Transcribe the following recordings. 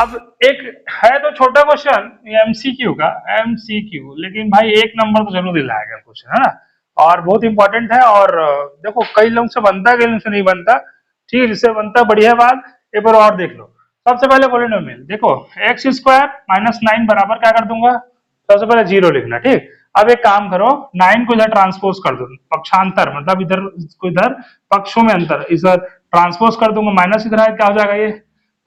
अब एक है तो छोटा क्वेश्चन एमसीक्यू का, एमसीक्यू, लेकिन भाई एक नंबर तो जरूर दिलाएगा क्वेश्चन, है ना, और बहुत इंपॉर्टेंट है। और देखो कई लोग से बनता है, कई लोग से नहीं बनता, ठीक है, जिससे बनता है बढ़िया बात। एक बार और देख लो। सबसे पहले पॉलिनोमियल देखो, एक्स स्क्वायर माइनस 9 बराबर क्या कर दूंगा, सबसे पहले जीरो लिखना, ठीक। अब एक काम करो, 9 को इधर ट्रांसपोज कर दो, पक्षांतर मतलब इधर को इधर पक्षों में अंतर, इधर ट्रांसपोज कर दूंगा, माइनस इधर आए क्या हो जाएगा, ये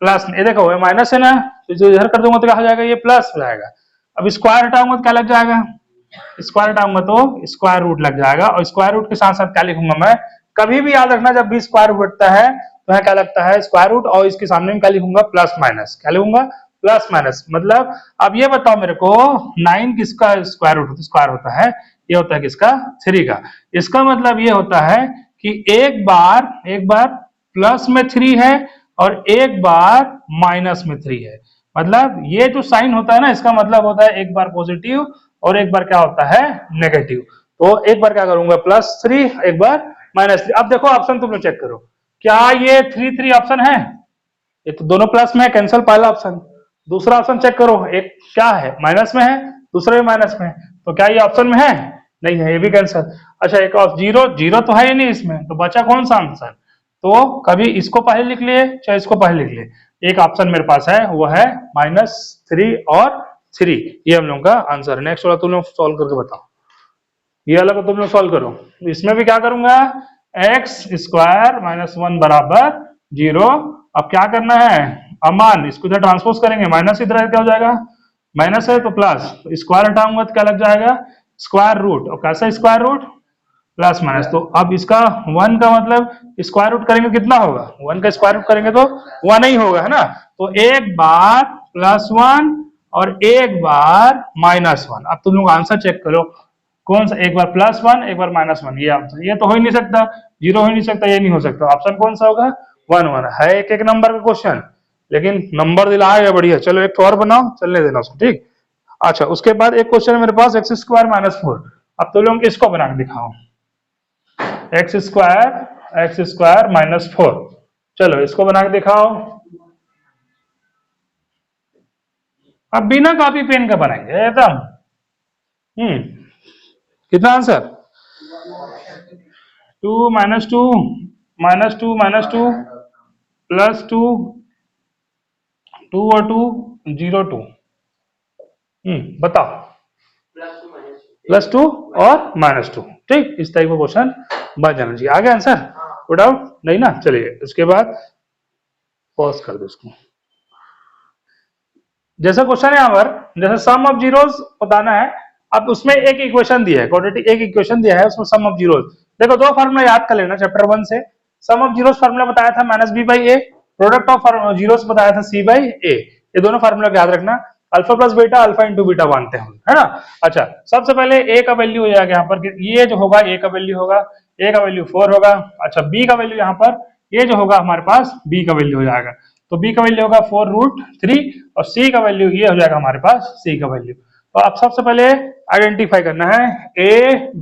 प्लस। ये देखो ये माइनस है ना, तो जो इधर कर दूंगा तो क्या हो जाएगा, ये प्लस हो जाएगा। अब स्क्वायर हटाऊंगा तो क्या लग जाएगा, स्क्वायर हटाऊंगा तो स्क्वायर रूट लग जाएगा, और स्क्वायर रूट के साथ साथ क्या लिखूंगा मैं, कभी भी याद रखना जब भी स्क्वायर रूट बढ़ता है तो यहाँ क्या लगता है, स्क्वायर रूट, और इसके सामने में क्या लिखूंगा, प्लस माइनस, क्या लिखूंगा, प्लस माइनस। मतलब अब ये बताओ मेरे को 9 किसका स्क्वायर रूट स्क्वायर होता है, ये होता है किसका, 3 का। इसका मतलब ये होता है कि एक बार प्लस में 3 है और एक बार माइनस में 3 है। मतलब ये जो साइन होता है ना, इसका मतलब होता है एक बार पॉजिटिव और एक बार क्या होता है, नेगेटिव। तो एक बार क्या करूंगा, +3, एक बार -3। अब देखो ऑप्शन तुम लोग चेक करो, क्या ये 3 ऑप्शन है, ये तो दोनों प्लस में है, कैंसिल पहला ऑप्शन। दूसरा ऑप्शन चेक करो, एक क्या है, माइनस में है, दूसरा भी माइनस में है, तो क्या ये ऑप्शन में है, नहीं है, ये भी कैंसिल। अच्छा एक और जीरो, जीरो तो है ही नहीं इसमें, तो बचा कौन सा आंसर, तो कभी इसको पहले लिख लिए चाहे इसको पहले लिख लिए, एक ऑप्शन मेरे पास है वो है -3 और 3, ये हम लोग का आंसर है। नेक्स्ट वाला तुम लोग सॉल्व करके बताओ, ये वाला को तुम लोग सॉल्व करो। इसमें भी क्या करूंगा, एक्स स्क्वायर -1 बराबर 0। अब क्या करना है, अमान इसको इधर ट्रांसपोज करेंगे, माइनस इधर क्या हो जाएगा, माइनस है तो प्लस, स्क्वायर हटाऊंगा तो क्या लग जाएगा, स्क्वायर रूट, और कैसा स्क्वायर रूट, प्लस माइनस। तो अब इसका 1 का मतलब स्क्वायर रूट करेंगे कितना होगा, 1 का स्क्वायर रूट करेंगे तो 1 ही होगा, है ना। तो एक बार +1 और एक बार -1। अब तुम लोग आंसर चेक करो, कौन सा, एक बार +1 एक बार -1, ये आंसर, ये तो हो ही नहीं सकता, जीरो हो ही नहीं सकता, ये नहीं हो सकता, ऑप्शन कौन सा होगा, 1 1 है। एक एक नंबर का क्वेश्चन, लेकिन नंबर दिलाएगा बढ़िया। चलो एक और बनाओ, चलने देना उसको, ठीक। अच्छा उसके बाद एक क्वेश्चन है मेरे पास, एक्स स्क्वायर -4। अब तो लोग इसको बना के दिखाओ, एक्स स्क्वायर -4। चलो इसको बना के दिखाओ। अब बिना कॉपी पेन का बनाएंगे एकदम। कितना आंसर, 2 -2 -2 -2 +2 2 और 2 0 2। बताओ, +2 और -2, ठीक, इस टाइप का क्वेश्चन बन जाना चाहिए। आगे आंसर कोई डाउट नहीं ना, चलिए उसके बाद पॉज कर दो इसको। जैसा क्वेश्चन है यहाँ पर, जैसे सम ऑफ जीरोस बताना है, अब उसमें एक इक्वेशन दिया है, क्वाड्रेटिक एक इक्वेशन दिया है, उसमें सम ऑफ जीरोस। देखो दो फार्मूला याद कर लेना चैप्टर 1 से। सम ऑफ जीरोस फार्मूला बताया था -b/a, प्रोडक्ट ऑफ जीरोस बताया था c/a। ये दोनों फार्मूला याद रखना, alpha plus beta, alpha into beta मानते हैं, है ना। अच्छा सबसे पहले a का वैल्यू हो जाएगा यहाँ पर, ये जो होगा a का वैल्यू होगा, a का वैल्यू 4 होगा। अच्छा b का वैल्यू यहाँ पर, ये जो होगा हमारे पास b का वैल्यू हो जाएगा, तो b का वैल्यू होगा 4√3, और c का वैल्यू ये हो जाएगा हमारे पास, c का वैल्यू। तो आप सबसे पहले आइडेंटिफाई करना है a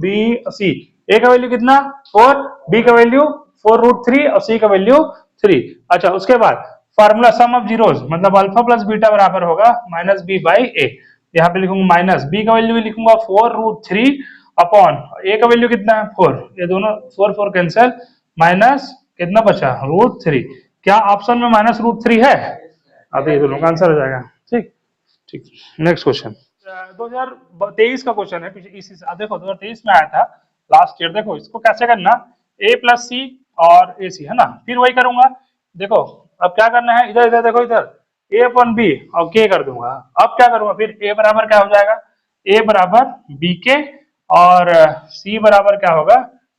b c। a का वैल्यू कितना 4, b का वैल्यू 4√3 और c का वैल्यू 3। अच्छा उसके बाद फार्मूला सम ऑफ जीरोस, मतलब अल्फा प्लस बीटा बराबर होगा -b/a। यहाँ पे लिखूंगा माइनस, b का वैल्यू लिखूंगा 4√3 अपॉन a का वैल्यू कितना है 4, ये दोनों 4 4 कैंसिल, माइनस कितना बचा √3। क्या ऑप्शन में -√3 है, अब ये दोनों का आंसर हो जाएगा, ठीक। ठीक, नेक्स्ट क्वेश्चन 2023 का क्वेश्चन है, इसी से देखो 2023 में आया था लास्ट ईयर। देखो इसको कैसे करना, a + c और ac, है ना, फिर वही करूंगा। देखो अब क्या करना है, इधर इधर देखो, इधर a/b और k कर दूंगा। अब क्या करूंगा, फिर a बराबर क्या हो जाएगा, a बराबर bk और c बराबर क्या होगा,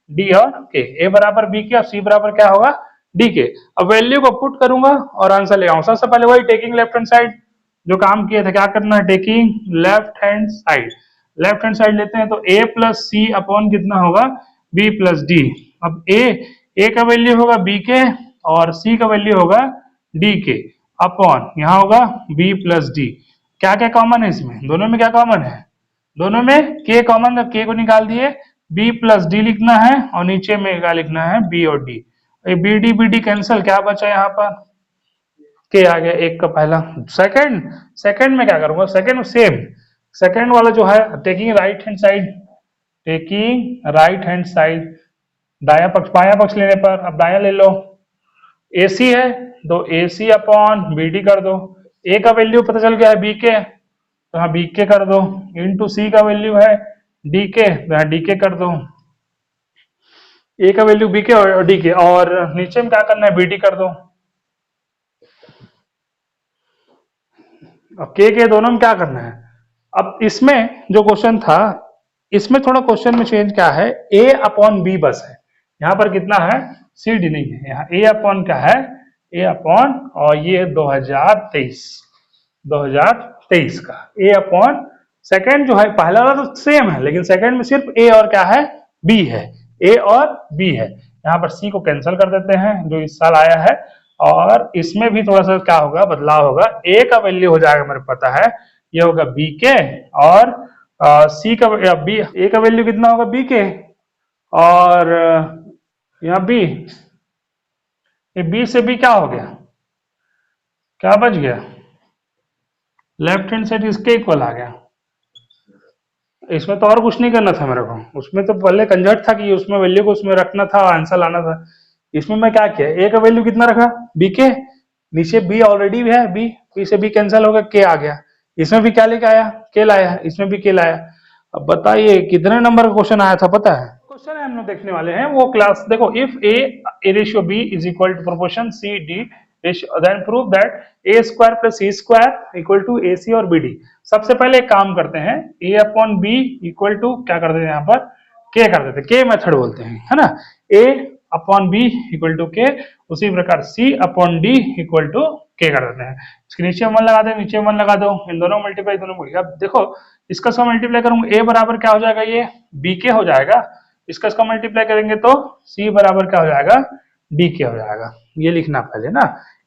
d और k। a बराबर bk और c बराबर क्या होगा, dk। अब वैल्यू को पुट करूंगा और आंसर ले आऊंगा। सबसे पहले वही टेकिंग लेफ्ट हैंड साइड जो काम किए थे, क्या करना है, taking left hand side, left hand side लेते हैं तो a + c अपॉन कितना होगा, b + d। अब a का वैल्यू होगा bk और c का वैल्यू होगा dk अपॉन यहाँ होगा b + d। क्या क्या कॉमन है इसमें, दोनों में क्या कॉमन है, दोनों में k कॉमन, तो k को निकाल दिए, b + d लिखना है और नीचे में क्या लिखना है, b और d। b d कैंसिल, क्या बचा यहाँ पर, के आ गया एक का पहला। सेकंड सेकंड में क्या करूंगा, सेकंड सेम, सेकंड वाला जो है taking right hand side, taking right hand side, दाया पक्ष बाया पक्ष लेने पर, अब दाया ले लो, AC है तो AC अपॉन BD कर दो, A का वैल्यू पता चल गया है BK, तो यहाँ BK कर दो, इंटू C का वैल्यू है DK, तो यहाँ DK कर दो, A का वैल्यू BK और DK, और नीचे में क्या करना है BD कर दो। अब के दोनों में क्या करना है, अब इसमें जो क्वेश्चन था, इसमें थोड़ा क्वेश्चन में चेंज क्या है, A अपॉन B बस है, यहाँ पर कितना है CD नहीं है, यहाँ A अपॉन क्या है, A अपॉन, और ये 2023 का A अपॉन, सेकंड जो है पहला वाला तो सेम है, लेकिन सेकंड में सिर्फ A और क्या है B है, A और B है, यहाँ पर C को कैंसिल कर देते हैं जो इस साल आया है, और इसमें भी थोड़ा सा क्या होगा, बदलाव होगा, A का वैल्यू हो जाएगा मेरे पता है, ये होगा BK, और C का B, A का वैल्यू कितना होगा BK, और यहाँ B, ये B से B क्या हो गया, क्या बच गया, लेफ्ट हैंड साइड इसके इक्वल आ गया। इसमें तो और कुछ नहीं करना था मेरे को, उसमें तो पहले कंजर्ट था कि उसमें वैल्यू को उसमें रखना था, आंसर लाना था। इसमें मैं क्या किया, ए का वैल्यू कितना रखा BK, नीचे B ऑलरेडी है, B से B कैंसिल होगा, K आ गया, इसमें भी क्या लेके आया, K लाया, इसमें भी K लाया। अब बताइए कितने नंबर का क्वेश्चन आया था पता है, क्वेश्चन है हम लोग देखने वाले हैं वो क्लास, देखो if A ratio B is equal to proportion CD ratio, then prove that A square plus C square equal to AC और BD। सबसे पहले एक काम करते हैं, A upon B equal to क्या कर देते हैं, यहाँ पर K कर देते हैं, K मेथड बोलते हैं, है ना, A upon B equal to K, उसी प्रकार C upon D equal to K कर देते हैं। इसके नीचे 1 लगा दे, नीचे 1 लगा दो, इन दोनों मल्टीप्लाई, दोनों मिल गया। अब देखो इसका इसका मल्टीप्लाई करूंगा, A बराबर क्या हो जाएगा, ये BK हो जाएगा, इसका इसका मल्टीप्लाई करेंगे तो C बराबर क्या हो जाएगा, DK हो जाएगा, ये लिखना पहले ना,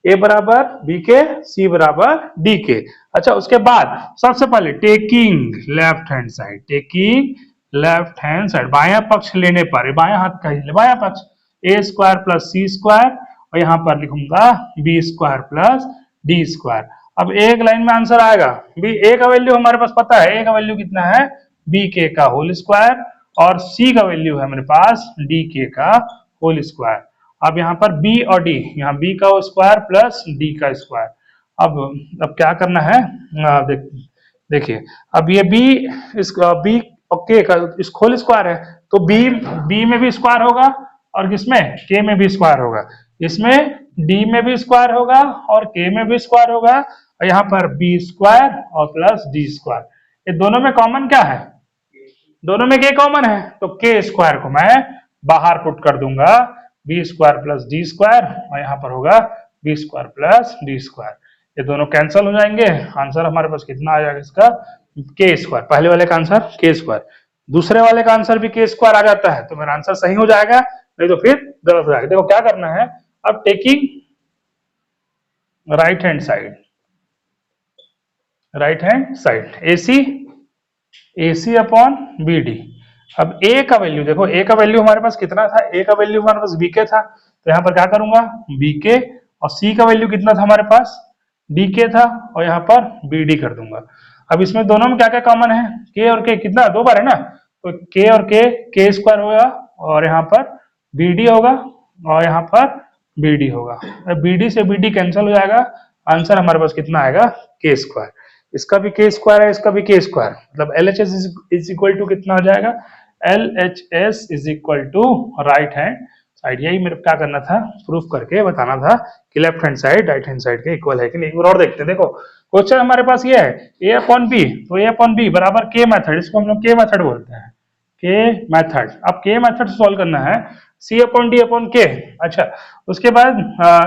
A बराबर BK, C बराबर DK। अच्छा उसके बाद सबसे पहले taking left hand side, taking left hand side, बायां पक्ष लेने पर, बायां हाथ का ही बायां पक्ष, A square plus C square, और यहाँ पर लिखूंगा B square plus D square. अब एक लाइन में आंसर आएगा, B A का वैल्यू हमारे पास पता है, A का वैल्यू कितना है BK का होल स्क्वायर, और C का वैल्यू है मेरे पास DK का होल स्क्वायर। अब यहाँ पर B और D, यहाँ B का स्क्वायर प्लस D का स्क्वायर। अब क्या करना है, देखिए अब ये B, इस B और K का इस होल स्क्वायर है, तो B में भी स्क्वायर होगा, और किसमें K में भी स्क्वायर होगा, इसमें D में भी स्क्वायर होगा और K में भी स्क्वायर होगा, और यहाँ पर B स्क्वायर और प्लस D स्क्वायर, ये दोनों में कॉमन क्या है, दोनों में K कॉमन है, तो K स्क्वायर को मैं बाहर पुट कर दूंगा, B square plus D square, और यहाँ पर होगा B square plus D square, ये दोनों कैंसिल हो जाएंगे, आंसर हमारे पास कितना आ जाएगा इसका, K स्क्वायर, पहले वाले का आंसर K स्क्वायर, दूसरे वाले का आंसर भी K स्क्वायर आ जाता है, तो मेरा आंसर सही हो जाएगा, नहीं तो फिर गलत हो जाएगा। देखो क्या करना है, अब taking right hand side, right hand side AC upon BD। अब A का वैल्यू देखो, A का वैल्यू हमारे पास कितना था, A का वैल्यू हमारे पास BK था, तो यहाँ पर क्या करूंगा BK, और C का वैल्यू कितना था हमारे पास DK था, और यहाँ पर BD कर दूंगा। अब इसमें दोनों में क्या क्या कॉमन है, K और K कितना दो बार है ना, तो K और K स्क्वायर होगा, और यहाँ पर BD होगा, और यहाँ पर BD होगा, BD से BD कैंसिल हो जाएगा, आंसर हमारे पास कितना आएगा K स्क्वायर, इसका भी K स्क्वायर है, इसका भी K स्क्वायर, मतलब LHS इज इक्वल टू कितना हो जाएगा, LHS is equal to right hand side. यही मेरे क्या करना था, प्रूफ करके बताना था कि left hand side right hand side के इक्वल है कि नहीं। और देखते हैं, देखो क्वेश्चन हमारे पास ये है A अपॉन B, तो A अपॉन B बराबर K मेथड, इसको हम लोग K मेथड बोलते हैं, K मेथड। अब K मेथड से सॉल्व करना है, C upon D upon K। अच्छा उसके बाद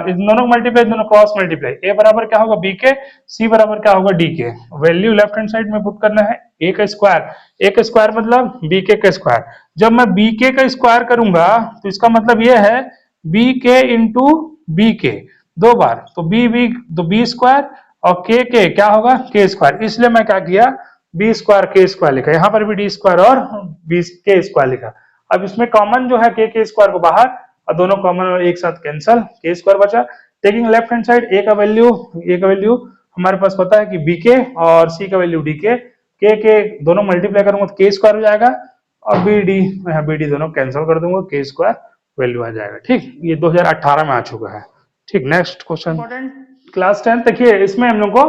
इन दोनों मल्टीप्लाई, दोनों क्रॉस मल्टीप्लाई, A बराबर क्या होगा BK, C बराबर क्या होगा DK, value left hand side में पुट करना है, A का स्क्वायर मतलब BK का स्क्वायर। जब मैं BK का स्क्वायर करूंगा तो इसका मतलब ये है BK इंटू BK दो बार, तो B स्क्वायर, और K क्या होगा K स्क्वायर, इसलिए मैं क्या किया B स्क्वायर K स्क्वायर लिखा, यहाँ पर भी D स्क्वायर और K स्क्वायर लिखा। अब इसमें कॉमन जो है K स्क्वायर को बाहर, और दोनों कॉमन और एक साथ कैंसल, K स्क्वायर बचा, टेकिंग लेफ्ट हैंड साइड ए का वैल्यू हमारे पास पता है कि बी के और सी का वैल्यू डी के दोनों मल्टीप्लाई करूंगा तो के स्क्वायर हो जाएगा, और बी डी, यहाँ बी डी दोनों कैंसिल कर दूंगा, के स्क्वायर वैल्यू आ जाएगा। ठीक, ये 2018 में आ चुका है। ठीक, नेक्स्ट क्वेश्चन क्लास 10। देखिए इसमें हम लोग को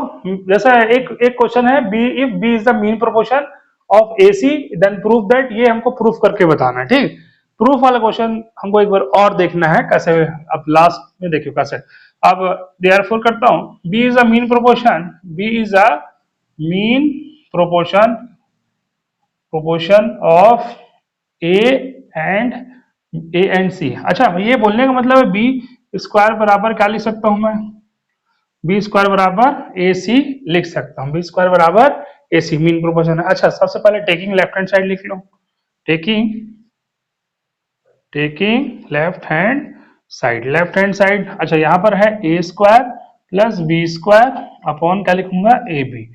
जैसा एक क्वेश्चन है, B if B is the mean proportion of A C then prove that, ये हमको प्रूफ करके बताना है। ठीक, प्रूफ वाला क्वेश्चन हमको एक बार और देखना है कैसे, अब लास्ट में देखियो कैसे। अब देयरफॉर करता हूं, B is a mean proportion, B is a mean proportion of A and C. अच्छा, ये बोलने का मतलब है बी स्क्वायर बराबर क्या लिख सकता हूं मैं, बी स्क्वायर बराबर ए सी लिख सकता हूं, बी स्क्वायर बराबर ए सी मीन प्रोपोर्शन है। अच्छा, सबसे पहले टेकिंग लेफ्ट हैंड साइड लिख लो, टेकिंग लेफ्ट हैंड साइड। अच्छा, यहां पर है A square plus B square upon क्या लिखूंगा, ए बी।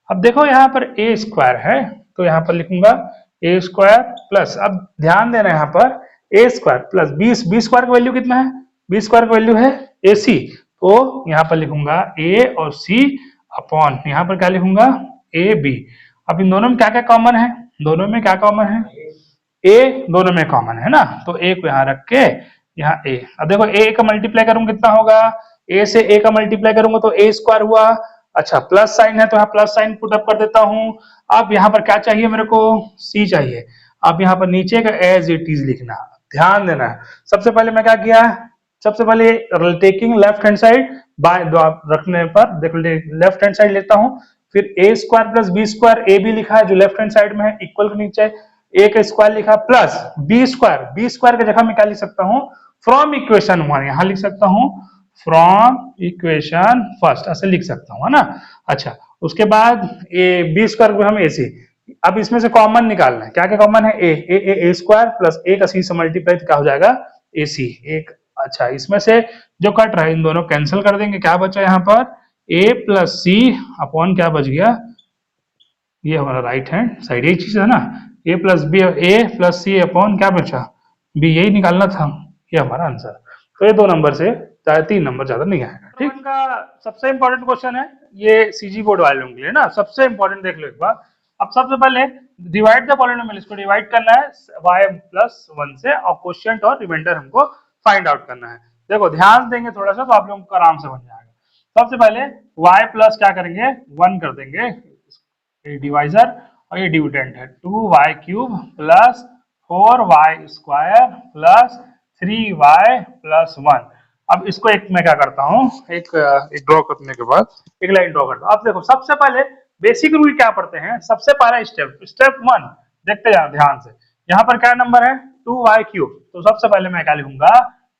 अब देखो यहाँ पर ए स्क्वायर है तो यहाँ पर लिखूंगा ए स्क्वायर प्लस, अब ध्यान देना यहाँ पर ए स्क्वायर प्लस बी स्क्वायर का वैल्यू कितना है, बी स्क्वायर का वैल्यू है ए सी, तो यहाँ पर लिखूंगा ए और सी अपॉन यहाँ पर क्या लिखूंगा, ए बी। अब इन दोनों में क्या क्या कॉमन है, दोनों में क्या कॉमन है, ए दोनों में कॉमन है ना, तो ए को यहाँ रख के यहाँ ए। अब देखो ए का मल्टीप्लाई करूंगा कितना होगा, ए से ए का मल्टीप्लाई करूंगा तो ए स्क्वायर हुआ। अच्छा, प्लस साइन है तो यहाँ प्लस साइन पुट अप कर देता हूं। अब यहाँ पर क्या चाहिए मेरे को, सी चाहिए। अब यहाँ पर नीचे का एज इट इज लिखना, ध्यान देना। सबसे पहले मैं क्या किया, सबसे पहले taking left hand side by रखने पर देखो लेफ्ट हैंड साइड लेता हूं, फिर A square plus B square, A B लिखा है जो लेफ्ट हैंड साइड में है, इक्वल के नीचे ए का स्क्वायर लिखा प्लस बी स्क्वायर के जगह मैं क्या लिख सकता हूँ, फ्रॉम इक्वेशन 1 यहां लिख सकता हूँ, फ्रॉम इक्वेशन फर्स्ट ऐसे लिख सकता हूँ, है ना। अच्छा, उसके बाद ए बी स्क्वायर को हम ए सी, अब इसमें से कॉमन निकालना है, क्या क्या कॉमन है, ए स्क्वायर प्लस ए का सी से मल्टीप्लाई क्या हो जाएगा, ए सी एक। अच्छा, इसमें से जो कट रहा है इन दोनों कैंसिल कर देंगे, क्या बचा यहाँ पर ए प्लस सी अपॉन क्या बच गया, ये हमारा राइट हैंड साइड यही चीज है ना, ए प्लस सी अपॉन क्या बचा बी, यही निकालना था, ये हमारा आंसर। तो ये 2 नंबर से 3 नंबर ज्यादा नहीं आएगा। ठीक, इनका सबसे इंपॉर्टेंट क्वेश्चन है ये सीजी बोर्ड वालों के लिए ना, सबसे इंपॉर्टेंट देख लो एक बार। अब सबसे पहले डिवाइड द पॉलिनोमियल, इसको डिवाइड करना है y+1 से, और क्वोशिएंट और रिमाइंडर हमको फाइंड आउट करना है। देखो ध्यान देंगे थोड़ा सा तो आप लोगों को आराम से बन जाएगा। सबसे पहले y प्लस क्या करेंगे 1 कर देंगे, डिवाइजर, और ये डिविडेंड है 2y³ plus 4y square plus 3y plus 1। अब इसको एक मैं क्या करता हूँ, एक ड्रॉ करने के बाद एक लाइन ड्रॉ करता हूँ। अब देखो सबसे पहले बेसिक रूल क्या पढ़ते हैं, सबसे पहला स्टेप 1 देखते जाओ ध्यान से। यहाँ पर क्या नंबर है 2y³, तो सबसे पहले मैं क्या लिखूंगा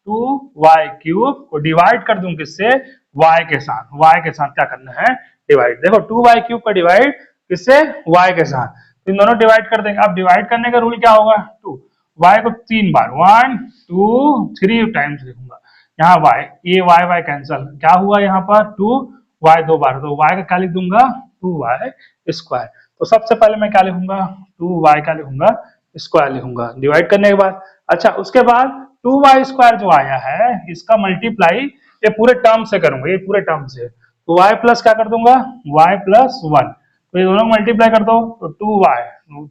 2y³ को डिवाइड कर दूं किससे, y के साथ क्या करना है डिवाइड। देखो 2y³ का डिवाइड किससे, y के साथ, तो इन दोनों डिवाइड कर देंगे। अब डिवाइड करने का रूल क्या होगा, 2 y को 3 बार 1 2 3 टाइम्स लिखूंगा, यहाँ y, ये y कैंसल, क्या हुआ यहाँ पर 2y 2 बार, तो y का क्या लिख दूंगा 2y स्क्वायर। तो सबसे पहले मैं क्या लिखूंगा 2y क्या लिखूंगा स्क्वायर लिखूंगा डिवाइड करने के बाद। अच्छा, उसके बाद 2y स्क्वायर जो आया है इसका मल्टीप्लाई ये पूरे टर्म से करूंगा, ये पूरे टर्म से, तो y प्लस क्या कर दूंगा y+1, तो ये दोनों मल्टीप्लाई कर दो तो 2y,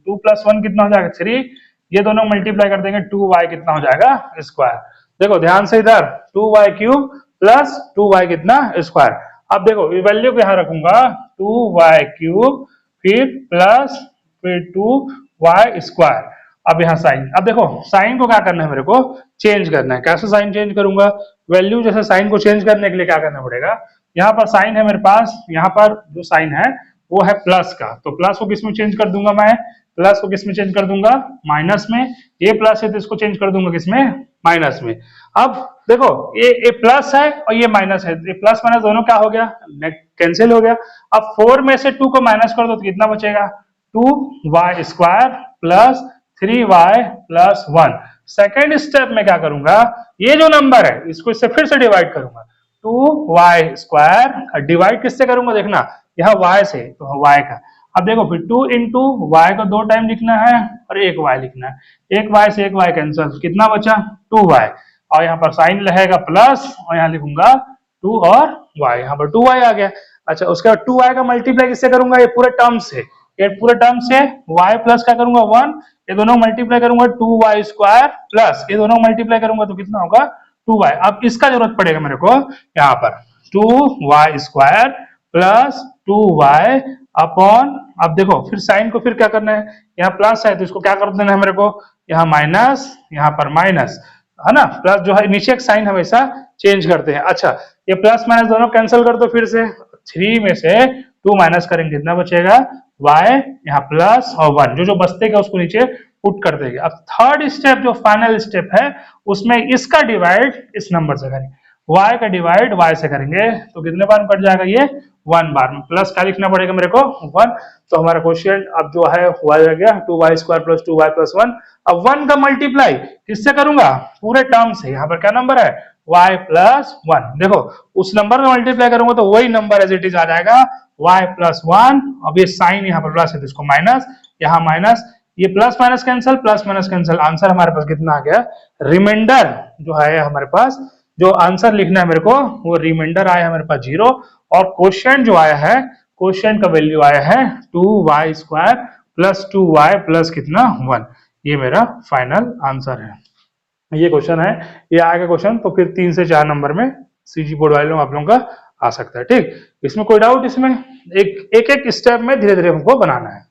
2 + 1 कितना हो जाएगा 3, ये दोनों मल्टीप्लाई कर देंगे 2y कितना हो जाएगा स्क्वायर। देखो ध्यान से इधर 2y³ प्लस 2y कितना स्क्वायर। अब देखो वैल्यू को यहाँ रखूंगा 2y³ फिर प्लस फिर 2y स्क्वायर। अब यहाँ साइन, अब देखो साइन को क्या करना है मेरे को चेंज करना है, कैसे साइन चेंज करूंगा, वैल्यू जैसे साइन को चेंज करने के लिए क्या करना पड़ेगा, यहाँ पर साइन है मेरे पास, यहाँ पर जो साइन है वो है प्लस का, तो प्लस को किस में चेंज कर दूंगा मैं, प्लस को किस में चेंज कर दूंगा माइनस में, ये प्लस है तो इसको चेंज कर दूंगा किसमें माइनस में। अब देखो ये प्लस है और ये माइनस है, ये प्लस माइनस दोनों क्या हो गया कैंसिल हो गया। अब 4 में से 2 को माइनस कर दो तो कितना बचेगा 2y square plus 3y plus 1। Second step में क्या करूंगा, ये जो नंबर है इसको इससे फिर से डिवाइड करूंगा 2y स्क्वायर, डिवाइड किससे करूंगा देखना यहाँ y से, तो y का। अब देखो फिर 2 इंटू वाई को 2 टाइम लिखना है और 1 y लिखना है, 1 y से 1 y कैंसिल, कितना बचा 2y, और यहाँ पर साइन रहेगा प्लस और यहाँ लिखूंगा 2 और y, यहाँ पर 2y आ गया। अच्छा उसके बाद 2y का मल्टीप्लाई किससे करूंगा, ये पूरे टर्म से, ये पूरे टर्म से y प्लस क्या करूंगा 1, ये दोनों मल्टीप्लाई करूंगा 2y स्क्वायर प्लस ये दोनों मल्टीप्लाई करूंगा तो कितना होगा 2y। अब इसका जरूरत पड़ेगा मेरे को यहाँ पर 2y square plus 2y upon, अब देखो फिर साइन को फिर क्या करना है, यहाँ प्लस है तो इसको क्या कर देना है मेरे को, यहाँ माइनस, यहाँ पर माइनस, है ना, प्लस जो है नीचे एक साइन हमेशा चेंज करते हैं। अच्छा ये प्लस माइनस दोनों कैंसिल कर दो, फिर से 3 में से 2 माइनस करेंगे कितना बचेगा y, यहाँ प्लस और 1, जो जो बचते का उसको नीचे पुट कर देंगे। अब थर्ड स्टेप जो फाइनल स्टेप है उसमें इसका डिवाइड इस नंबर से करेंगे, y का डिवाइड y से करेंगे तो कितने बार में कट जाएगा ये 1 बार में, प्लस क्या लिखना पड़ेगा मेरे को 1, तो हमारा क्वेश्चन अब जो है y आ गया 2y square plus 2y plus 1। अब 1 का मल्टीप्लाई किससे करूंगा, पूरे टर्म से, यहाँ पर क्या नंबर है y प्लस 1, देखो उस नंबर में मल्टीप्लाई करूंगा तो वही नंबर एज इट इज आ जाएगा y प्लस 1। अब ये साइन यहाँ पर प्लस है तो इसको माइनस, यहाँ माइनस, ये plus minus cancel, plus minus cancel, answer हमारे पास कितना आ गया, रिमाइंडर जो है हमारे पास, जो आंसर लिखना है मेरे को वो रिमाइंडर आया हमारे पास 0, और क्वेश्चन जो आया है, क्वेश्चन का वैल्यू आया है 2y square plus 2y plus कितना 1, ये मेरा फाइनल आंसर है। ये क्वेश्चन है, ये आएगा क्वेश्चन तो फिर 3 से 4 नंबर में सीजी बोर्ड वाले लोग आप लोगों का आ सकता है। ठीक, इसमें कोई डाउट, इसमें एक एक स्टेप में धीरे धीरे हमको बनाना है।